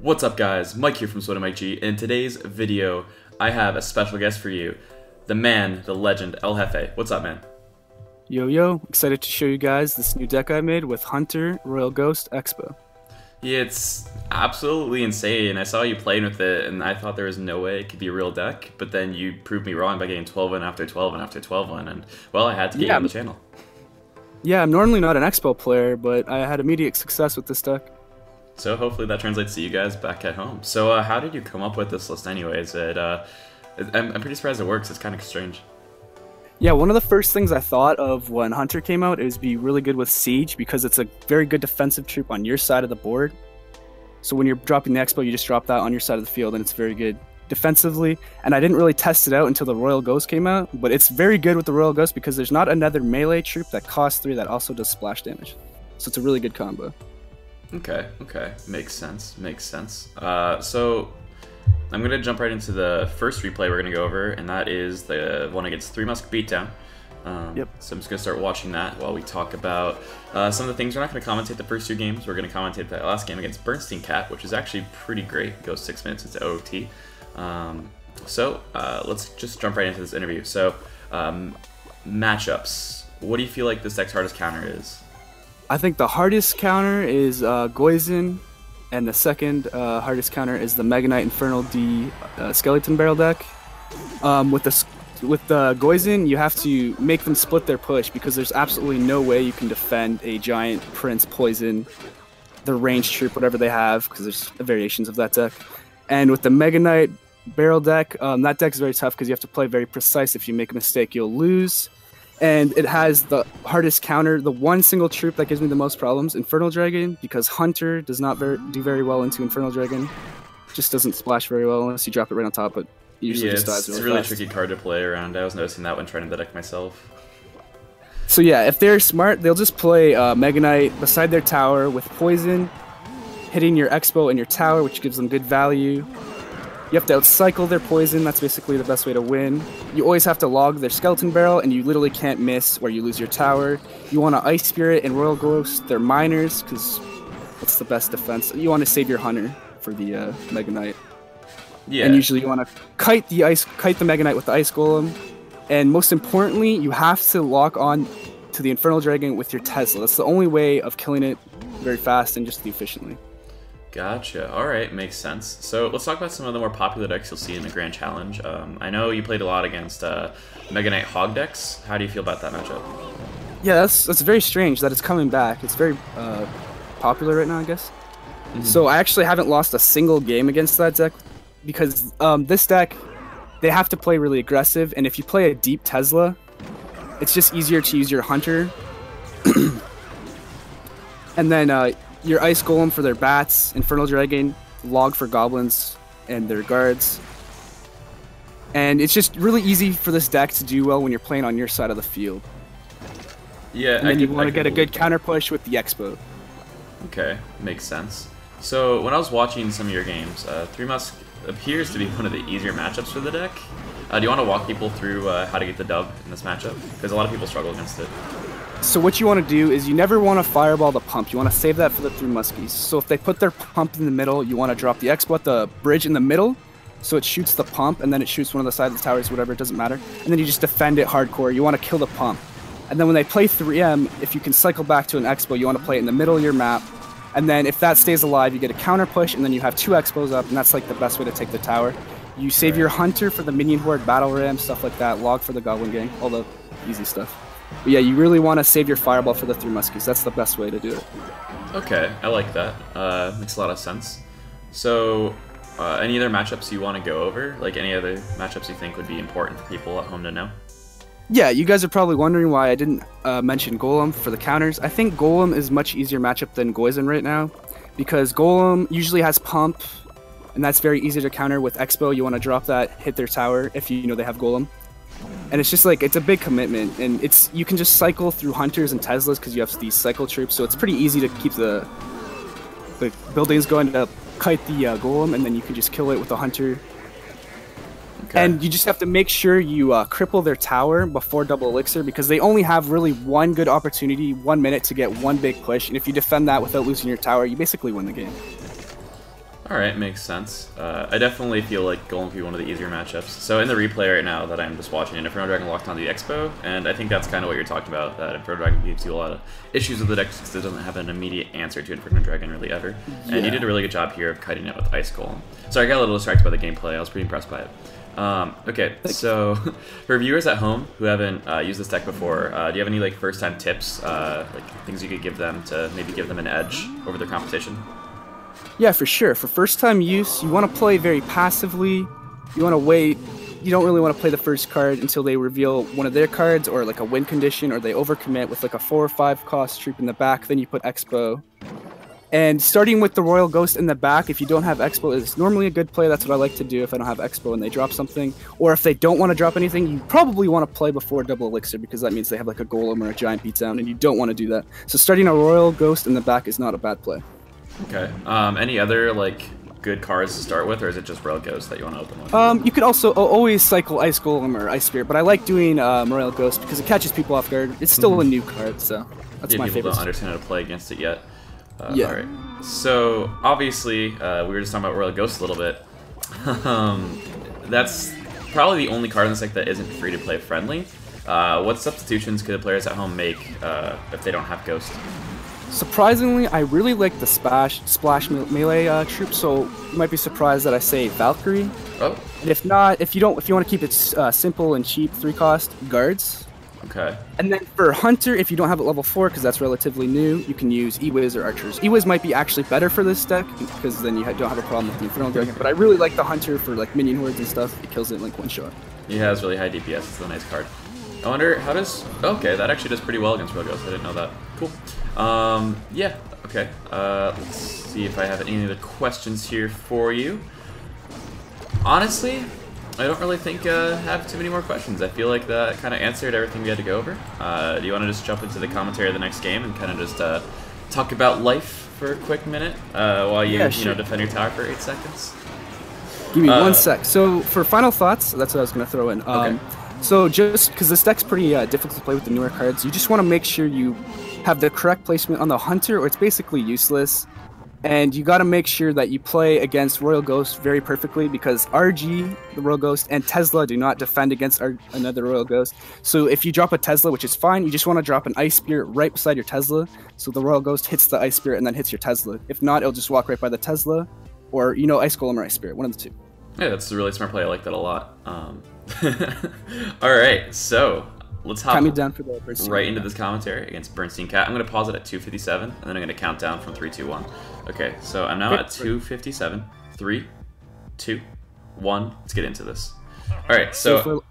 What's up guys, Mike here from Swood and Mike G. In today's video, I have a special guest for you. The man, the legend, Jefe. What's up, man? Yo, excited to show you guys this new deck I made with Hunter, Royal Ghost, Xbow. Yeah, it's absolutely insane. I saw you playing with it and I thought there was no way it could be a real deck, but then you proved me wrong by getting 12 win after 12 win after 12 win, and well, I had to get you on the channel. Yeah, I'm normally not an Xbow player, but I had immediate success with this deck. So hopefully that translates to you guys back at home. So how did you come up with this list anyways? I'm pretty surprised it works. It's kind of strange. Yeah, one of the first things I thought of when Hunter came out is be really good with Siege because it's a very good defensive troop on your side of the board. So when you're dropping the Xbow, you just drop that on your side of the field and it's very good defensively. And I didn't really test it out until the Royal Ghost came out, but it's very good with the Royal Ghost because there's not another melee troop that costs 3 that also does splash damage. So it's a really good combo. Okay, makes sense. So I'm gonna jump right into the first replay we're gonna go over, and that is the one against 3 Musk Beatdown. So I'm just gonna start watching that while we talk about some of the things. We're not gonna commentate the first 2 games. We're gonna commentate that last game against Bernstein Cat, which is actually pretty great. It goes 6 minutes into OT. Let's just jump right into this interview. So matchups. What do you feel like this deck's hardest counter is? I think the hardest counter is Goizen, and the second hardest counter is the Mega Knight Infernal D Skeleton Barrel deck. With the Goizen, you have to make them split their push because there's absolutely no way you can defend a Giant Prince Poison, the ranged troop, whatever they have, because there's variations of that deck. And with the Mega Knight Barrel deck, that deck is very tough because you have to play very precise. If you make a mistake, you'll lose. And it has the hardest counter, the one single troop that gives me the most problems, Infernal Dragon, because Hunter does not do very well into Infernal Dragon. Just doesn't splash very well unless you drop it right on top, but usually just dies it's a really tricky card to play around. I was noticing that when trying the deck myself. So yeah, if they're smart, they'll just play Mega Knight beside their tower with Poison, hitting your Xbow and your tower, which gives them good value. You have to outcycle their Poison, that's basically the best way to win. You always have to log their Skeleton Barrel, and you literally can't miss where you lose your tower. You want to Ice Spirit and Royal Ghost their Miners, because that's the best defense. You want to save your Hunter for the Mega Knight. Yeah. And usually you want to kite the Mega Knight with the Ice Golem. And most importantly, you have to lock on to the Infernal Dragon with your Tesla. That's the only way of killing it very fast and just efficiently. Gotcha. Alright, makes sense. So let's talk about some of the more popular decks you'll see in the Grand Challenge. I know you played a lot against Mega Knight Hog decks. How do you feel about that matchup? Yeah, that's very strange that it's coming back. It's very popular right now, I guess. So I actually haven't lost a single game against that deck because this deck, they have to play really aggressive, and if you play a deep Tesla, it's just easier to use your Hunter. And then your Ice Golem for their bats, Infernal Dragon, Log for goblins and their guards. And it's just really easy for this deck to do well when you're playing on your side of the field. Yeah, and then you want to get a good counter push with the Xbow. Okay, makes sense. So when I was watching some of your games, 3 Musk appears to be one of the easier matchups for the deck. Do you want to walk people through how to get the dub in this matchup? Because a lot of people struggle against it. So what you want to do is you never want to fireball the pump. You want to save that for the 3 Muskies. So if they put their pump in the middle, you want to drop the Xbow at the bridge in the middle, so it shoots the pump, and then it shoots one of the sides of the towers, whatever, it doesn't matter. And then you just defend it hardcore. You want to kill the pump. And then when they play 3M, if you can cycle back to an Xbow, you want to play it in the middle of your map. And then if that stays alive, you get a counter push, and then you have 2 Xbows up, and that's like the best way to take the tower. You save your Hunter for the minion horde, battle ram, stuff like that, log for the goblin gang, all the easy stuff. But yeah, you really want to save your fireball for the 3 Muskies. That's the best way to do it. Okay, I like that. Makes a lot of sense. So, any other matchups you want to go over? Like any other matchups you think would be important for people at home to know? Yeah, you guys are probably wondering why I didn't mention Golem for the counters. I think Golem is much easier matchup than Goizen right now, because Golem usually has pump, and that's very easy to counter with Xbow. You want to drop that, hit their tower if you know they have Golem. And it's just like, it's a big commitment, and you can just cycle through Hunters and Teslas because you have these cycle troops, so it's pretty easy to keep the buildings going to kite the Golem, and then you can just kill it with a Hunter. Okay. And you just have to make sure you cripple their tower before double elixir, because they only have really one good opportunity, 1 minute to get one big push, and if you defend that without losing your tower, you basically win the game. Alright, makes sense. I definitely feel like Golem could be one of the easier matchups. So in the replay right now that I'm just watching, Inferno Dragon locked onto the Xbow, and I think that's kind of what you're talking about, that Inferno Dragon gives you a lot of issues with the deck because it doesn't have an immediate answer to Inferno Dragon really ever. Yeah. And you did a really good job here of kiting it with Ice Golem. Sorry, I got a little distracted by the gameplay. I was pretty impressed by it. Okay, so for viewers at home who haven't used this deck before, do you have any like first-time tips, like things you could give them to maybe give them an edge over their competition? Yeah, for sure. For first-time use, you want to play very passively. You want to wait. You don't really want to play the first card until they reveal one of their cards or like a win condition, or they overcommit with like a 4 or 5 cost troop in the back. Then you put Xbow. And starting with the Royal Ghost in the back, if you don't have Xbow, is normally a good play. That's what I like to do if I don't have Xbow and they drop something. Or if they don't want to drop anything, you probably want to play before Double Elixir because that means they have like a Golem or a Giant Beatdown, and you don't want to do that. So starting a Royal Ghost in the back is not a bad play. Okay. Any other like good cards to start with, or is it just Royal Ghost that you want to open with? You could also always cycle Ice Golem or Ice Spirit, but I like doing Royal Ghost because it catches people off guard. It's still a new card, so that's my favorite. People don't understand how to play against it yet. Yeah. All right. So obviously, we were just talking about Royal Ghost a little bit. That's probably the only card in this deck that isn't free to play friendly. What substitutions could the players at home make if they don't have Ghost? Surprisingly, I really like the splash melee troop, so you might be surprised that I say Valkyrie. Oh. And if not, if you want to keep it simple and cheap, 3 cost, Guards. Okay. And then for Hunter, if you don't have it level 4, because that's relatively new, you can use E-Wiz or Archers. E-Wiz might be actually better for this deck, because then you don't have a problem with the Infernal Dragon, but I really like the Hunter for like minion hordes and stuff. It kills it in like 1 shot. He has really high DPS, it's a nice card. I wonder, how does... Okay, that actually does pretty well against Royal Ghost, I didn't know that. Cool. Yeah, okay. Let's see if I have any other questions here for you. Honestly, I don't really think I have too many more questions. I feel like that kind of answered everything we had to go over. Do you want to just jump into the commentary of the next game and kind of just talk about life for a quick minute while you, sure. Defend your tower for 8 seconds? Give me 1 sec. So for final thoughts, that's what I was going to throw in. Okay. So just because this deck's pretty difficult to play with the newer cards, you just want to make sure you have the correct placement on the Hunter, or it's basically useless. And you got to make sure that you play against Royal Ghost very perfectly, because RG, the Royal Ghost, and Tesla do not defend against another Royal Ghost. So if you drop a Tesla, which is fine, you just want to drop an Ice Spirit right beside your Tesla, so the Royal Ghost hits the Ice Spirit and then hits your Tesla. If not, it'll just walk right by the Tesla, or, Ice Golem or Ice Spirit, one of the 2. Yeah, that's a really smart play. I like that a lot. Alright, so let's hop right into this commentary against Bernstein Cat. I'm going to pause it at 2:57, and then I'm going to count down from 3, 2, 1. Okay, so I'm now at 2:57. 3, 2, 1. Let's get into this. Alright, so...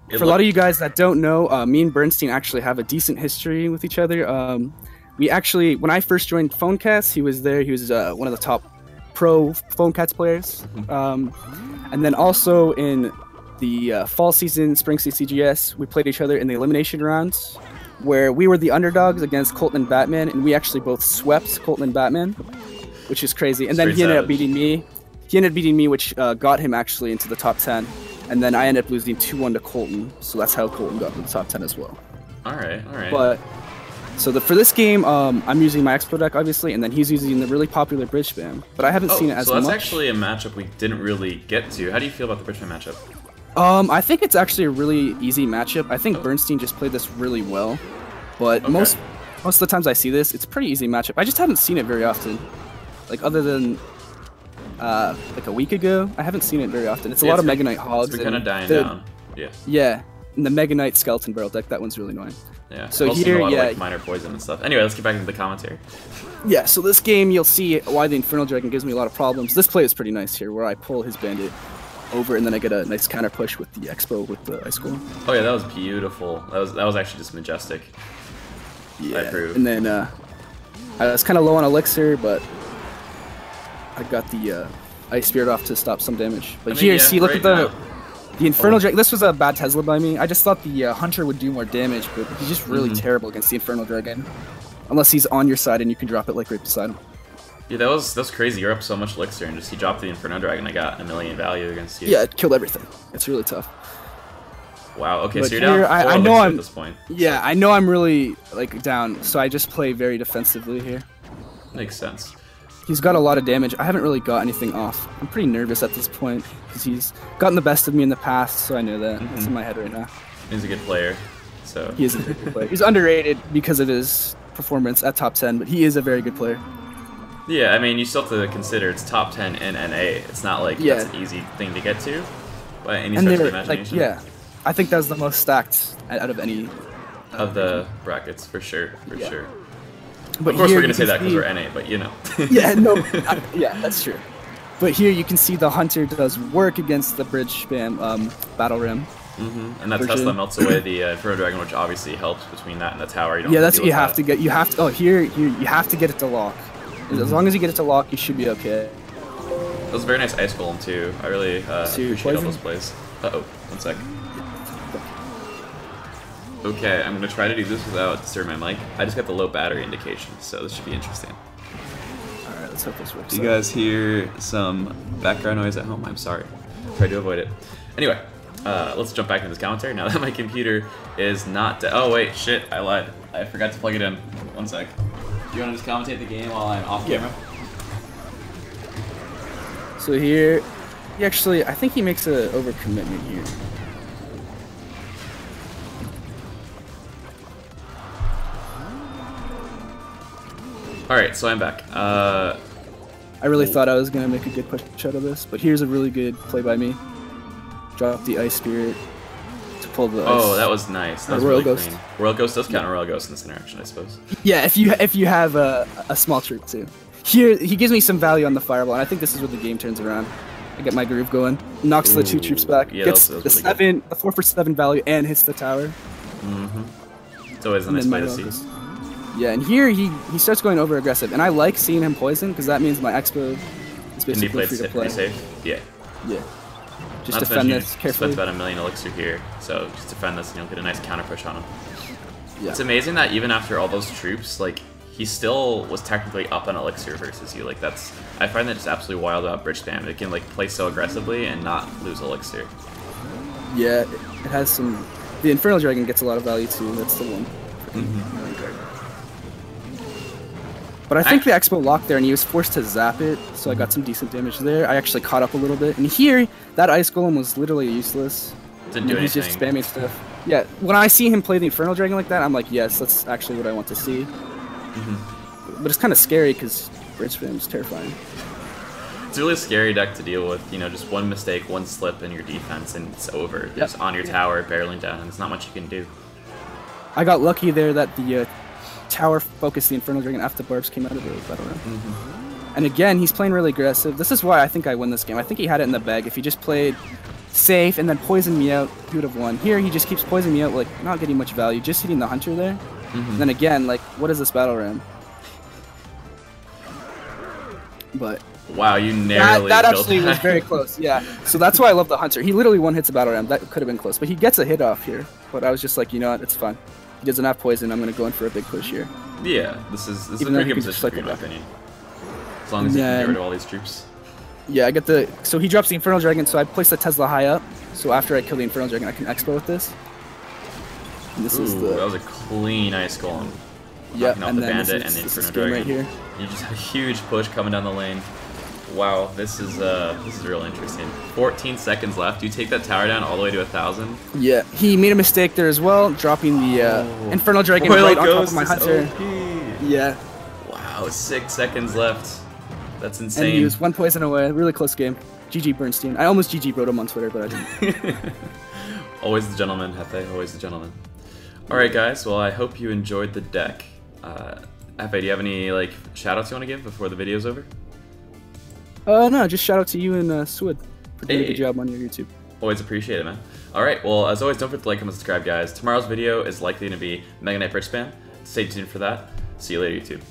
for a lot of you guys that don't know, me and Bernstein actually have a decent history with each other. We actually, when I first joined PhoneCats, he was there. He was one of the top pro PhoneCats players. And then also in the fall season, spring season CGS, we played each other in the elimination rounds, where we were the underdogs against Colton and Batman, and we actually both swept Colton and Batman, which is crazy. And then he ended up beating me. He ended up beating me, which got him actually into the top 10. And then I ended up losing 2-1 to Colton, so that's how Colton got to the top 10 as well. Alright, alright. But so for this game, I'm using my Expo deck, obviously, and then he's using the really popular Bridge Spam. But I haven't seen it as much. So that's actually a matchup we didn't really get to. How do you feel about the Bridge Spam matchup? I think it's actually a really easy matchup. I think Bernstein just played this really well. But most of the times I see this, it's a pretty easy matchup. I just haven't seen it very often. Like, other than like a week ago, I haven't seen it very often. It's a lot of Mega Knight Hogs. It's been kind of dying down. Yeah. Yeah, and the Mega Knight Skeleton Barrel deck, that one's really annoying. Yeah. So also here, a lot of, like, minor poison and stuff. Anyway, let's get back into the commentary. Yeah, so this game, you'll see why the Infernal Dragon gives me a lot of problems. This play is pretty nice here, where I pull his Bandit over, and then I get a nice counter push with the Expo with the Ice Golem. Oh yeah, that was beautiful. That was actually just majestic. Yeah, I approve. And then I was kind of low on Elixir, but I got the Ice Spirit off to stop some damage. But here, see, look at the Infernal Dragon. This was a bad Tesla by me. I just thought the Hunter would do more damage, but he's just really terrible against the Infernal Dragon. Unless he's on your side and you can drop it like right beside him. Yeah, that was crazy. You're up so much Elixir, and just he dropped the Inferno Dragon. I got 1 million value against you. Yeah, it killed everything. It's really tough. Wow. Okay, but so you're down 4 I know at this point. Yeah, I know I'm really like down, so I just play very defensively here. Makes sense. He's got a lot of damage. I haven't really got anything off. I'm pretty nervous at this point because he's gotten the best of me in the past, so I know that. It's in my head right now. He's a good player. So he is a very good player. He's underrated because of his performance at top 10, but he is a very good player. Yeah, I mean, you still have to consider it's top 10 in NA. It's not like that's an easy thing to get to by any stretch of the imagination. Like, yeah, I think that was the most stacked out of any of the brackets for sure, sure. But of course, we're gonna say that because we're NA, but you know. Yeah, no, yeah, that's true. But here you can see the Hunter does work against the bridge spam battle rim. And that Tesla melts away the Inferno Dragon, which obviously helps between that and the tower. You don't that's what you have to get. You have to. Oh, here you have to get it to lock. As long as you get it to lock, you should be okay. That was a very nice ice golem too. I really appreciate all those plays. One sec. Okay, I'm gonna try to do this without disturbing my mic. I just got the low battery indication, so this should be interesting. Alright, let's hope this works. Do you guys hear some background noise at home? I'm sorry. Try to avoid it. Anyway, let's jump back into this commentary now that my computer is not dead. Oh wait, shit, I lied. I forgot to plug it in. One sec. Do you want to just commentate the game while I'm off camera? So here, he actually, I think he makes an overcommitment here. Alright, so I'm back. I really thought I was going to make a good push out of this, but here's a really good play by me. Drop the Ice Spirit to pull the ice. That was nice. That was Royal really Ghost. Clean. Royal Ghost does count a Royal Ghost in this interaction, I suppose. Yeah, if you have a small troop too. Here, he gives me some value on the Fireball, and I think this is where the game turns around. I get my groove going. Knocks the 2 troops back. Yeah, gets that was the really 4 for 7 value, and hits the tower. It's always a nice play to see. Yeah, and here he starts going over aggressive, and I like seeing him poison because that means my Xbow is basically free to play. Safe? Yeah. Yeah. Just defend this carefully. Spent about 1 million elixir here, so just defend this and you'll get a nice counter push on him. Yeah. It's amazing that even after all those troops, like, he still was technically up on elixir versus you. Like, that's, I find that just absolutely wild about bridge spam. It can like play so aggressively and not lose elixir. Yeah, it has some. The Infernal Dragon gets a lot of value too. That's the one. But I think the Xbow locked there, and he was forced to zap it, so I got some decent damage there. I actually caught up a little bit. And here, that Ice Golem was literally useless. Didn't do anything. He's just spamming stuff. Yeah, when I see him play the Infernal Dragon like that, I'm like, yes, that's actually what I want to see. But it's kind of scary, because Bridge Spam is terrifying. It's a really scary deck to deal with, you know, just one mistake, one slip in your defense, and it's over. Just on your tower, barreling down, and there's not much you can do. I got lucky there that the tower focused the Infernal Dragon after Barbs came out of the battle round. And again, he's playing really aggressive. This is why I think I win this game. I think he had it in the bag. If he just played safe and then poisoned me out, he would have won. Here, he just keeps poisoning me out, like, not getting much value, just hitting the Hunter there. And then again, like, what is this battle round? But wow, you narrowly that actually was very close, yeah. So that's why I love the Hunter. He literally one hits a battle round. That could have been close. But he gets a hit off here. But I was just like, you know what, it's fine. He doesn't have poison. I'm going to go in for a big push here. Yeah, this is a pretty good position for you, in my opinion. As long as you can get rid of all these troops. Yeah, I get the... So he drops the Infernal Dragon, so I place the Tesla high up. So after I kill the Infernal Dragon, I can Xbow with this. And this is the... That was a clean Ice Golem. Yeah, and the Bandit and the Inferno Dragon. Right here. You just had a huge push coming down the lane. Wow, this is real interesting. 14 seconds left. You take that tower down all the way to 1,000. Yeah, he made a mistake there as well, dropping the Infernal Dragon right on top of my Hunter. Yeah. Wow, 6 seconds left. That's insane. And he was 1 poison away. Really close game. GG Bernstein. I almost GG wrote him on Twitter, but I didn't. Always the gentleman, Jefe. Always the gentleman. All right, guys. Well, I hope you enjoyed the deck. Jefe, do you have any like shout-outs you want to give before the video's over? No, just shout out to you and Swood for doing a good job on your YouTube. Always appreciate it, man. Alright, well, as always, don't forget to like, comment, subscribe, guys. Tomorrow's video is likely to be Mega Knight Bridge Spam. Stay tuned for that. See you later, YouTube.